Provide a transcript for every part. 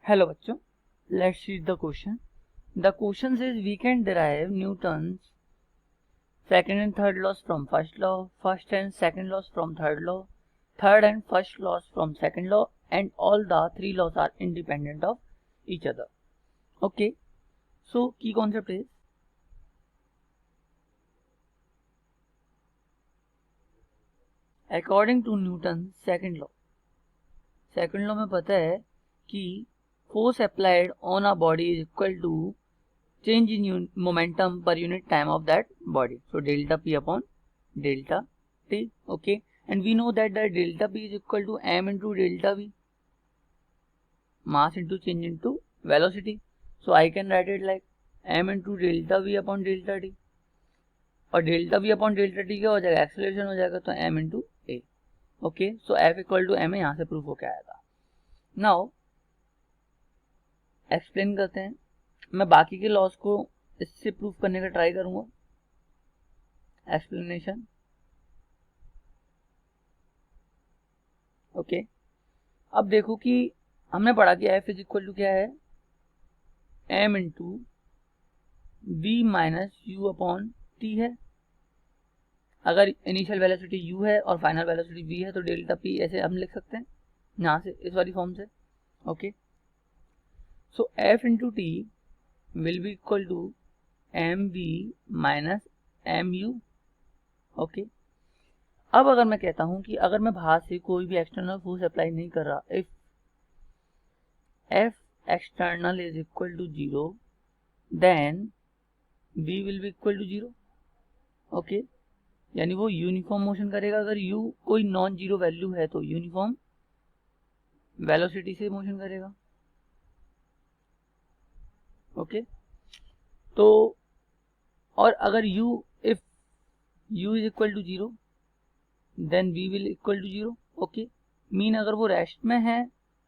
Hello बच्चों, let's read the question. The question says we can derive Newton's second and third laws from first law, first and second laws from third law, third and first laws from second law, and all the three laws are independent of each other. Okay, so key concept is according to Newton's second law में पता है कि force applied on a body is equal to change in momentum per unit time of that body. So delta P upon delta T. Okay, and we know that the delta P is equal to m into delta V, mass into change into velocity. So I can write it like m into delta V upon delta T, और delta V upon delta T क्या हो जाएगा, acceleration हो जाएगा, तो m into a. Okay, so F equal to m यहाँ से proof होके आया था. नाउ एक्सप्लेन करते हैं. मैं बाकी के लॉस को इससे प्रूफ करने का ट्राई करूंगा. एक्सप्लेनेशन. ओके, अब देखो कि हमने पढ़ा कि F इज इक्वल टू क्या है, m into V minus you upon T है. अगर इनिशियल वेलोसिटी u है और फाइनल वेलोसिटी v है तो डेल्टा p ऐसे हम लिख सकते हैं यहाँ से, इस वाली फॉर्म से. Okay, so F into t will be equal to mv minus mu. Okay, अब अगर मैं कहता हूं कि अगर मैं बाहर से कोई भी एक्सटर्नल फोर्स अप्लाई नहीं कर रहा, if F external is equal to 0 then v will be equal to 0. Okay, यानी वो यूनिफॉर्म मोशन करेगा. अगर u कोई नॉन जीरो वैल्यू है तो यूनिफॉर्म वेलोसिटी से मोशन करेगा. ओके, तो और अगर if u is equal to 0 then v will equal to 0. Okay, mean अगर वो रेस्ट में है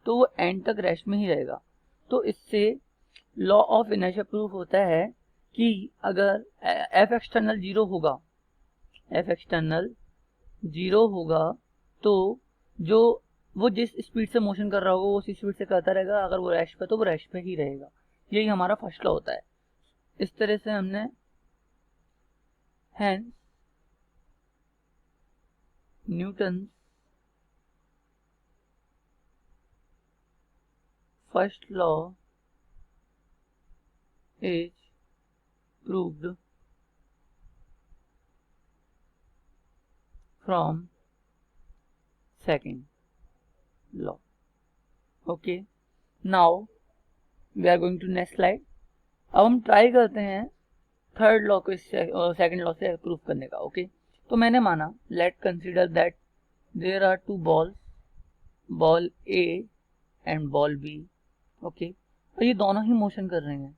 तो वो एंड तक रेस्ट में ही रहेगा. तो इससे लॉ ऑफ इनर्शिया प्रूफ होता है कि अगर F एक्सटर्नल 0 होगा, F एक्सटर्नल 0 होगा तो जो वो जिस स्पीड से मोशन कर रहा होगा वो उसी स्पीड से करता रहेगा. अगर वो रेस्ट पे तो वो रेस्ट पे ही रहेगा. यही हमारा फर्स्ट लॉ होता है. इस तरह से हमने hence Newton first law is proved from second law. Okay, now we are going to next slide. अब हम ट्राई करते हैं थर्ड लॉ को सेकंड लॉ से प्रूफ करने का. ओके, तो मैंने माना let consider that there are two balls, ball A and ball B. Okay, और ये दोनों ही मोशन कर रहे हैं,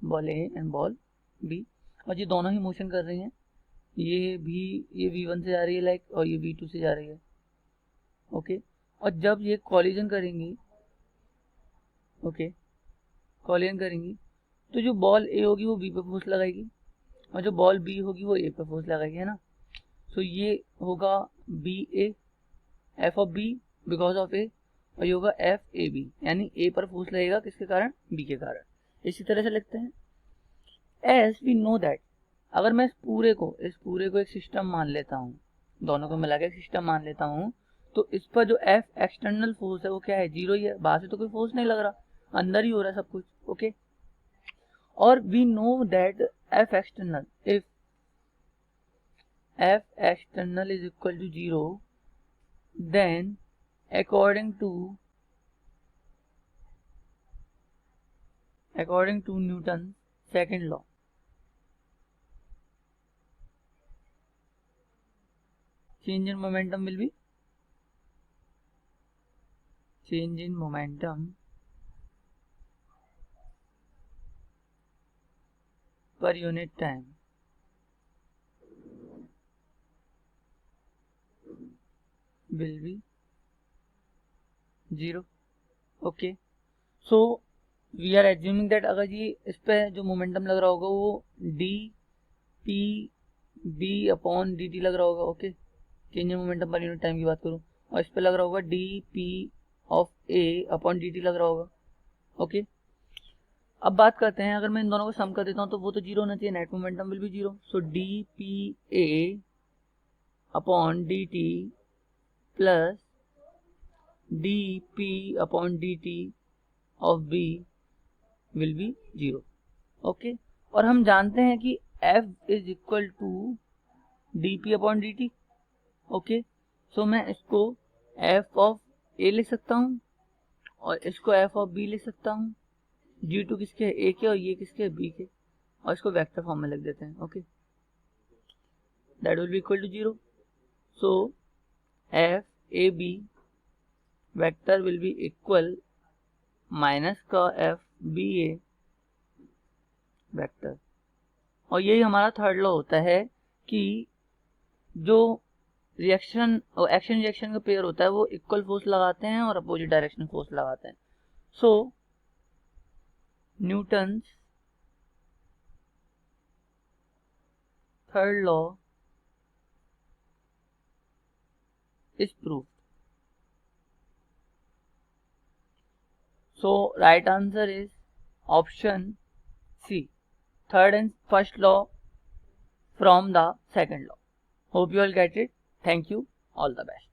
ball A and ball B, और ये दोनों ही मोशन कर रही हैं. ये v1 से जा रही है लाइक, और ये v2 से जा रही है. ओके, और जब ये कॉलिजन करेंगी, ओके, कॉलिजन करेंगी तो जो बॉल ए होगी वो बी पे फोर्स लगाएगी और जो बॉल बी होगी वो ए पे फोर्स लगाएगी, है ना. सो ये होगा B A, F of B because of A, और ये होगा एफ ए बी, यानी ए पर फोर्स लगेगा किसके कारण, बी के कारण. इसी तरह से लिखते हैं. एज वी नो दैट, अगर मैं इस पूरे को एक सिस्टम मान लेता हूँ, दोनों को मिला के एक सिस्टम मान लेता हूँ, तो इस पर जो F एक्सटर्नल फोर्स है वो क्या है, 0 ही है. बाहर से तो कोई फोर्स नहीं लग रहा, अंदर ही हो रहा है सब कुछ. ओके, और we know that F external, if F external is equal to 0 then according to Newton second law, change in momentum will be change in momentum per unit time will be 0. okay, so we are assuming that अगर ये इस पे जो momentum लग रहा होगा वो d p b upon D t लग रहा होगा. Okay, change in momentum per unit time की बात करूँ, और इस पे लग रहा होगा d p of a upon D t लग रहा होगा. ओके, अब बात करते हैं, अगर मैं इन दोनों को सम कर देता हूँ तो वो तो जीरो होना चाहिए, net momentum will be zero. So D P A upon D T plus D P upon D T of B will be zero. Okay, और हम जानते हैं कि F is equal to D P upon D T. Okay, so मैं इसको F of A लिख सकता हूँ और इसको F ऑफ B लिख सकता हूँ। G2 किसके है, A के, और ये किसके है, B के, और इसको वेक्टर फॉर्म में लिख देते हैं। Okay, that will be equal to zero. So F A B vector will be equal minus का F B A वेक्टर। और यही हमारा थर्ड लॉ होता है कि जो रिएक्शन और एक्शन रिएक्शन का पेयर होता है वो इक्वल फोर्स लगाते हैं और अपोजिट डायरेक्शन फोर्स लगाते हैं। So Newton's third law is proved. So right answer is option C, third and first law from the second law. Hope you all get it. Thank you. All the best.